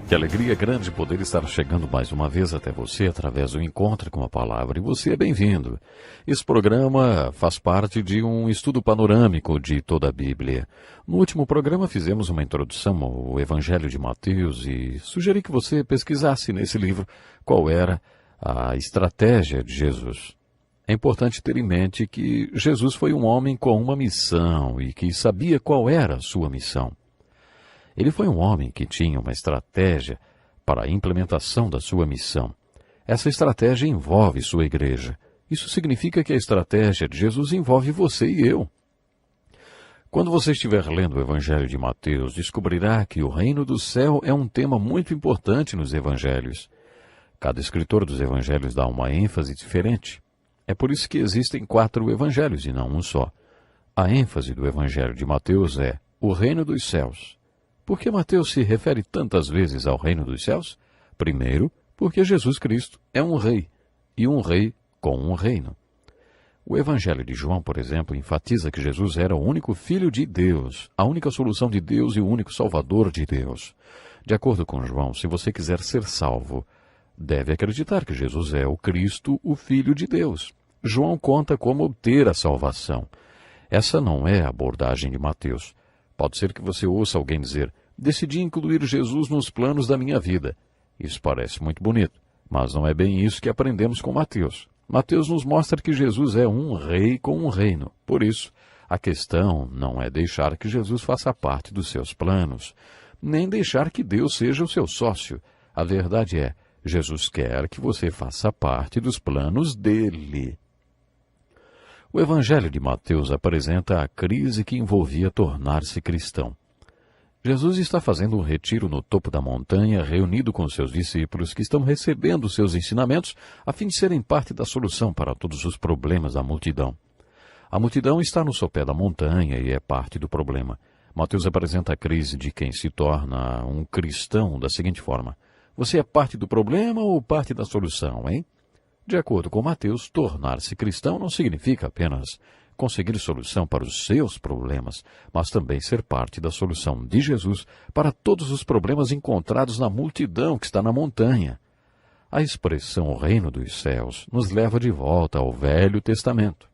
Que alegria grande poder estar chegando mais uma vez até você através do Encontro com a Palavra. E você é bem-vindo. Esse programa faz parte de um estudo panorâmico de toda a Bíblia. No último programa fizemos uma introdução ao Evangelho de Mateus e sugeri que você pesquisasse nesse livro qual era a estratégia de Jesus. É importante ter em mente que Jesus foi um homem com uma missão e que sabia qual era a sua missão. Ele foi um homem que tinha uma estratégia para a implementação da sua missão. Essa estratégia envolve sua igreja. Isso significa que a estratégia de Jesus envolve você e eu. Quando você estiver lendo o Evangelho de Mateus, descobrirá que o reino do céu é um tema muito importante nos evangelhos. Cada escritor dos evangelhos dá uma ênfase diferente. É por isso que existem 4 evangelhos e não um só. A ênfase do Evangelho de Mateus é o reino dos céus. Por que Mateus se refere tantas vezes ao reino dos céus? Primeiro, porque Jesus Cristo é um rei, e um rei com um reino. O Evangelho de João, por exemplo, enfatiza que Jesus era o único Filho de Deus, a única solução de Deus e o único Salvador de Deus. De acordo com João, se você quiser ser salvo, deve acreditar que Jesus é o Cristo, o Filho de Deus. João conta como obter a salvação. Essa não é a abordagem de Mateus. Pode ser que você ouça alguém dizer, decidi incluir Jesus nos planos da minha vida. Isso parece muito bonito, mas não é bem isso que aprendemos com Mateus. Mateus nos mostra que Jesus é um rei com um reino. Por isso, a questão não é deixar que Jesus faça parte dos seus planos, nem deixar que Deus seja o seu sócio. A verdade é, Jesus quer que você faça parte dos planos dele. O Evangelho de Mateus apresenta a crise que envolvia tornar-se cristão. Jesus está fazendo um retiro no topo da montanha, reunido com seus discípulos que estão recebendo seus ensinamentos a fim de serem parte da solução para todos os problemas da multidão. A multidão está no sopé da montanha e é parte do problema. Mateus apresenta a crise de quem se torna um cristão da seguinte forma. Você é parte do problema ou parte da solução, hein? De acordo com Mateus, tornar-se cristão não significa apenas conseguir solução para os seus problemas, mas também ser parte da solução de Jesus para todos os problemas encontrados na multidão que está na montanha. A expressão o reino dos céus nos leva de volta ao Velho Testamento.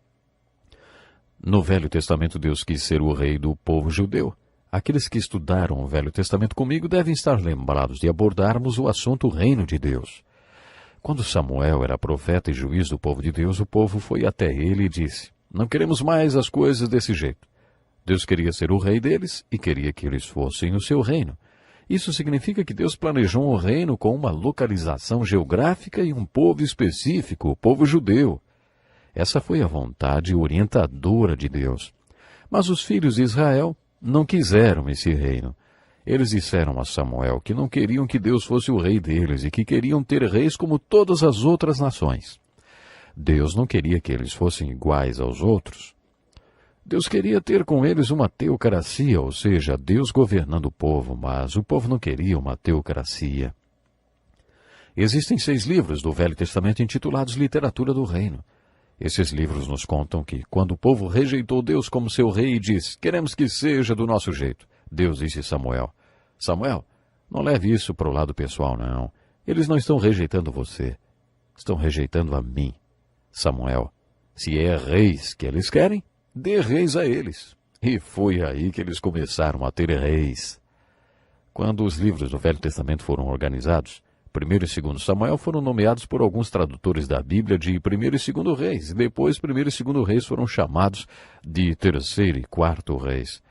No Velho Testamento, Deus quis ser o rei do povo judeu. Aqueles que estudaram o Velho Testamento comigo devem estar lembrados de abordarmos o assunto reino de Deus. Quando Samuel era profeta e juiz do povo de Deus, o povo foi até ele e disse, não queremos mais as coisas desse jeito. Deus queria ser o rei deles e queria que eles fossem o seu reino. Isso significa que Deus planejou um reino com uma localização geográfica e um povo específico, o povo judeu. Essa foi a vontade orientadora de Deus. Mas os filhos de Israel não quiseram esse reino. Eles disseram a Samuel que não queriam que Deus fosse o rei deles e que queriam ter reis como todas as outras nações. Deus não queria que eles fossem iguais aos outros. Deus queria ter com eles uma teocracia, ou seja, Deus governando o povo, mas o povo não queria uma teocracia. Existem 6 livros do Velho Testamento intitulados Literatura do Reino. Esses livros nos contam que, quando o povo rejeitou Deus como seu rei e disse, queremos que seja do nosso jeito, Deus disse a Samuel, Samuel, não leve isso para o lado pessoal, não. Eles não estão rejeitando você. Estão rejeitando a mim. Samuel, se é reis que eles querem, dê reis a eles. E foi aí que eles começaram a ter reis. Quando os livros do Velho Testamento foram organizados, 1º e 2º Samuel foram nomeados por alguns tradutores da Bíblia de 1º e 2º Reis. E depois, 1º e 2º Reis foram chamados de 3º e 4º Reis.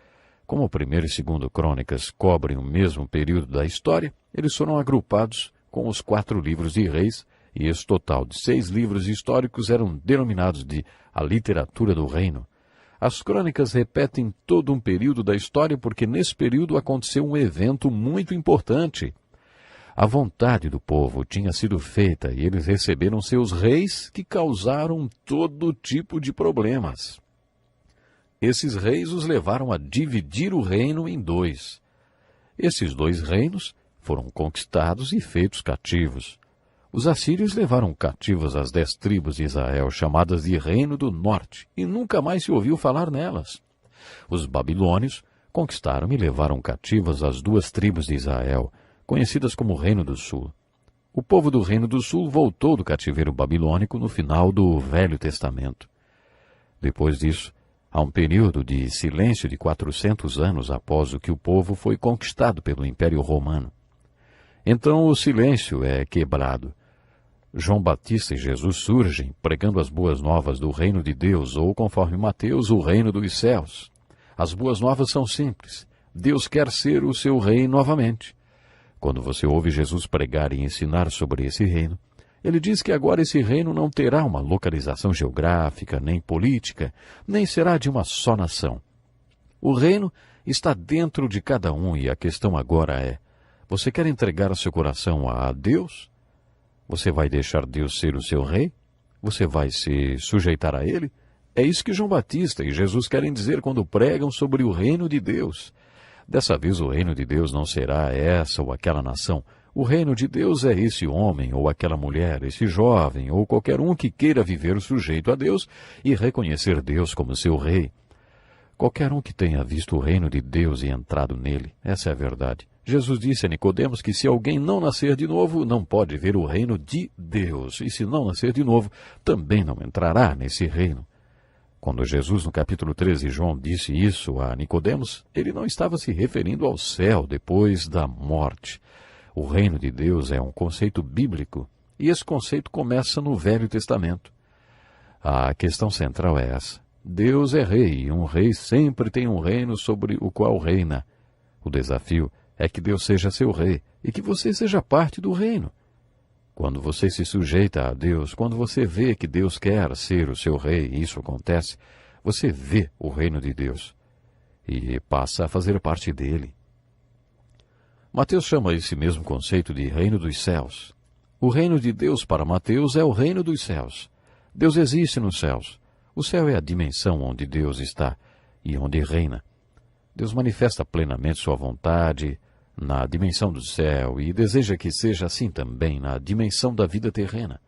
Como 1º e 2º Crônicas cobrem o mesmo período da história, eles foram agrupados com os 4 livros de Reis, e esse total de 6 livros históricos eram denominados de a literatura do reino. As crônicas repetem todo um período da história porque nesse período aconteceu um evento muito importante. A vontade do povo tinha sido feita e eles receberam seus reis que causaram todo tipo de problemas. Esses reis os levaram a dividir o reino em 2. Esses 2 reinos foram conquistados e feitos cativos. Os assírios levaram cativas as 10 tribos de Israel, chamadas de Reino do Norte, e nunca mais se ouviu falar nelas. Os babilônios conquistaram e levaram cativas as 2 tribos de Israel, conhecidas como Reino do Sul. O povo do Reino do Sul voltou do cativeiro babilônico no final do Velho Testamento. Depois disso, há um período de silêncio de 400 anos após o que o povo foi conquistado pelo Império Romano. Então o silêncio é quebrado. João Batista e Jesus surgem pregando as boas novas do reino de Deus, ou, conforme Mateus, o reino dos céus. As boas novas são simples. Deus quer ser o seu rei novamente. Quando você ouve Jesus pregar e ensinar sobre esse reino, ele diz que agora esse reino não terá uma localização geográfica, nem política, nem será de uma só nação. O reino está dentro de cada um e a questão agora é: você quer entregar seu coração a Deus? Você vai deixar Deus ser o seu rei? Você vai se sujeitar a ele? É isso que João Batista e Jesus querem dizer quando pregam sobre o reino de Deus. Dessa vez o reino de Deus não será essa ou aquela nação. O reino de Deus é esse homem ou aquela mulher, esse jovem ou qualquer um que queira viver sujeito a Deus e reconhecer Deus como seu rei. Qualquer um que tenha visto o reino de Deus e entrado nele, essa é a verdade. Jesus disse a Nicodemos que se alguém não nascer de novo, não pode ver o reino de Deus. E se não nascer de novo, também não entrará nesse reino. Quando Jesus, no capítulo 13, João disse isso a Nicodemos, ele não estava se referindo ao céu depois da morte. O reino de Deus é um conceito bíblico, e esse conceito começa no Velho Testamento. A questão central é essa. Deus é rei, e um rei sempre tem um reino sobre o qual reina. O desafio é que Deus seja seu rei e que você seja parte do reino. Quando você se sujeita a Deus, quando você vê que Deus quer ser o seu rei, e isso acontece, você vê o reino de Deus e passa a fazer parte dele. Mateus chama esse mesmo conceito de reino dos céus. O reino de Deus para Mateus é o reino dos céus. Deus existe nos céus. O céu é a dimensão onde Deus está e onde reina. Deus manifesta plenamente sua vontade na dimensão do céu e deseja que seja assim também na dimensão da vida terrena.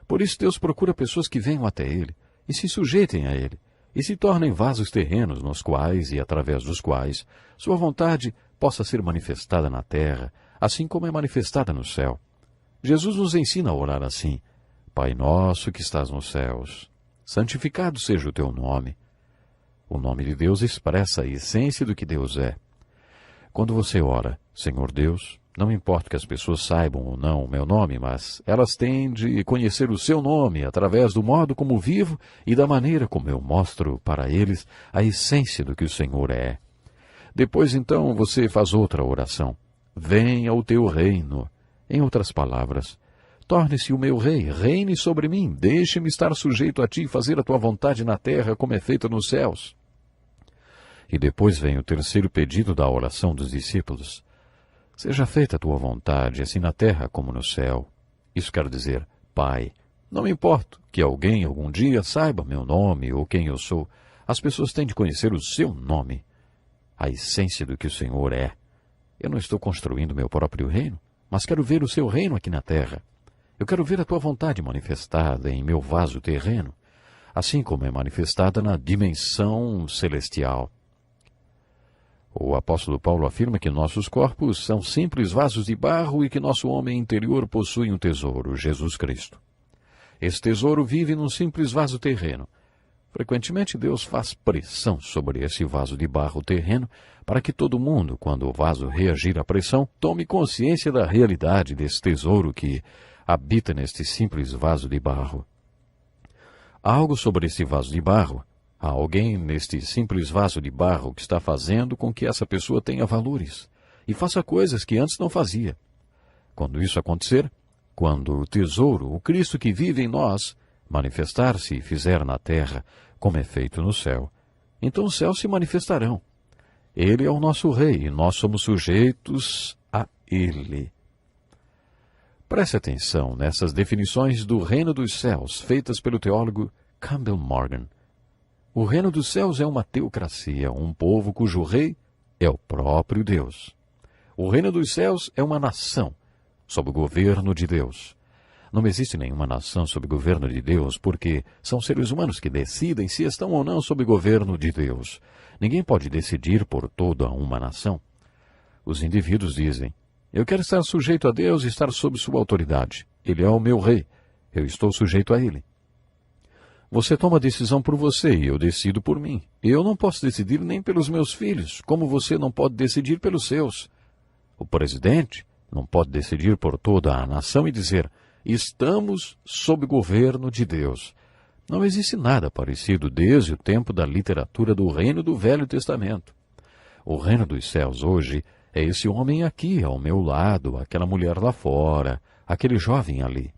Por isso Deus procura pessoas que venham até Ele e se sujeitem a Ele e se tornem vasos terrenos nos quais e através dos quais sua vontade possa ser manifestada na terra, assim como é manifestada no céu. Jesus nos ensina a orar assim: Pai nosso que estás nos céus, santificado seja o teu nome. O nome de Deus expressa a essência do que Deus é. Quando você ora, Senhor Deus, não importa que as pessoas saibam ou não o meu nome, mas elas têm de conhecer o seu nome através do modo como vivo e da maneira como eu mostro para eles a essência do que o Senhor é. Depois, então, você faz outra oração. Venha o teu reino. Em outras palavras, torne-se o meu rei, reine sobre mim, deixe-me estar sujeito a ti e fazer a tua vontade na terra como é feita nos céus. E depois vem o terceiro pedido da oração dos discípulos. Seja feita a tua vontade, assim na terra como no céu. Isso quer dizer, Pai, não me importa que alguém algum dia saiba meu nome ou quem eu sou. As pessoas têm de conhecer o seu nome, a essência do que o Senhor é. Eu não estou construindo meu próprio reino, mas quero ver o seu reino aqui na terra. Eu quero ver a tua vontade manifestada em meu vaso terreno, assim como é manifestada na dimensão celestial. O apóstolo Paulo afirma que nossos corpos são simples vasos de barro e que nosso homem interior possui um tesouro, Jesus Cristo. Esse tesouro vive num simples vaso terreno. Frequentemente Deus faz pressão sobre esse vaso de barro terreno para que todo mundo, quando o vaso reagir à pressão, tome consciência da realidade desse tesouro que habita neste simples vaso de barro. Há algo sobre esse vaso de barro. Há alguém neste simples vaso de barro que está fazendo com que essa pessoa tenha valores e faça coisas que antes não fazia. Quando isso acontecer, quando o tesouro, o Cristo que vive em nós, manifestar-se e fizer na terra como é feito no céu, então os céus se manifestarão. Ele é o nosso rei e nós somos sujeitos a ele. Preste atenção nessas definições do reino dos céus feitas pelo teólogo Campbell Morgan. O reino dos céus é uma teocracia, um povo cujo rei é o próprio Deus. O reino dos céus é uma nação sob o governo de Deus. Não existe nenhuma nação sob o governo de Deus, porque são seres humanos que decidem se estão ou não sob o governo de Deus. Ninguém pode decidir por toda uma nação. Os indivíduos dizem, Eu quero estar sujeito a Deus e estar sob sua autoridade. Ele é o meu rei. Eu estou sujeito a ele. Você toma a decisão por você e eu decido por mim. Eu não posso decidir nem pelos meus filhos, como você não pode decidir pelos seus. O presidente não pode decidir por toda a nação e dizer: estamos sob governo de Deus. Não existe nada parecido desde o tempo da literatura do reino do Velho Testamento. O reino dos céus hoje é esse homem aqui ao meu lado, aquela mulher lá fora, aquele jovem ali.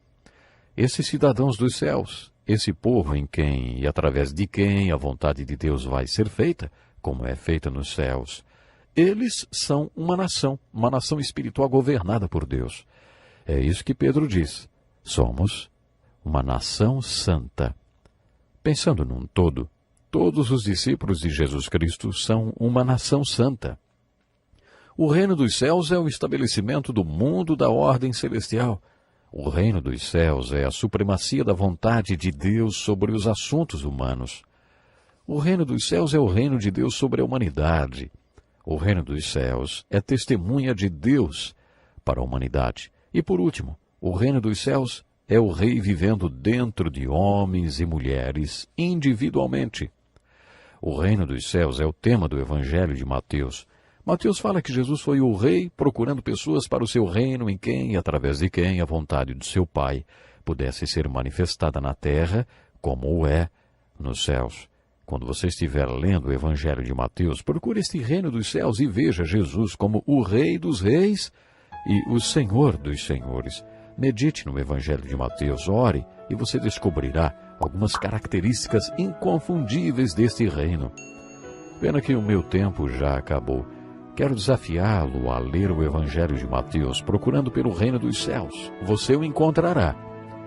Esses cidadãos dos céus, esse povo em quem e através de quem a vontade de Deus vai ser feita, como é feita nos céus. Eles são uma nação espiritual governada por Deus. É isso que Pedro diz. Somos uma nação santa. Pensando num todo, todos os discípulos de Jesus Cristo são uma nação santa. O reino dos céus é o estabelecimento do mundo da ordem celestial. O reino dos céus é a supremacia da vontade de Deus sobre os assuntos humanos. O reino dos céus é o reino de Deus sobre a humanidade. O reino dos céus é testemunha de Deus para a humanidade. E por último, o reino dos céus é o rei vivendo dentro de homens e mulheres individualmente. O reino dos céus é o tema do Evangelho de Mateus. Mateus fala que Jesus foi o rei procurando pessoas para o seu reino em quem e através de quem a vontade do seu Pai pudesse ser manifestada na terra como o é nos céus. Quando você estiver lendo o Evangelho de Mateus, procure este reino dos céus e veja Jesus como o Rei dos reis e o Senhor dos senhores. Medite no Evangelho de Mateus, ore e você descobrirá algumas características inconfundíveis deste reino. Pena que o meu tempo já acabou. Quero desafiá-lo a ler o Evangelho de Mateus, procurando pelo reino dos céus. Você o encontrará.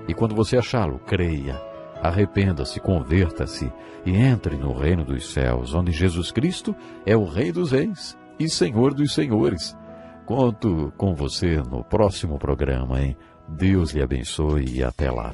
E quando você achá-lo, creia, arrependa-se, converta-se e entre no reino dos céus, onde Jesus Cristo é o Rei dos reis e Senhor dos senhores. Conto com você no próximo programa, hein? Deus lhe abençoe e até lá.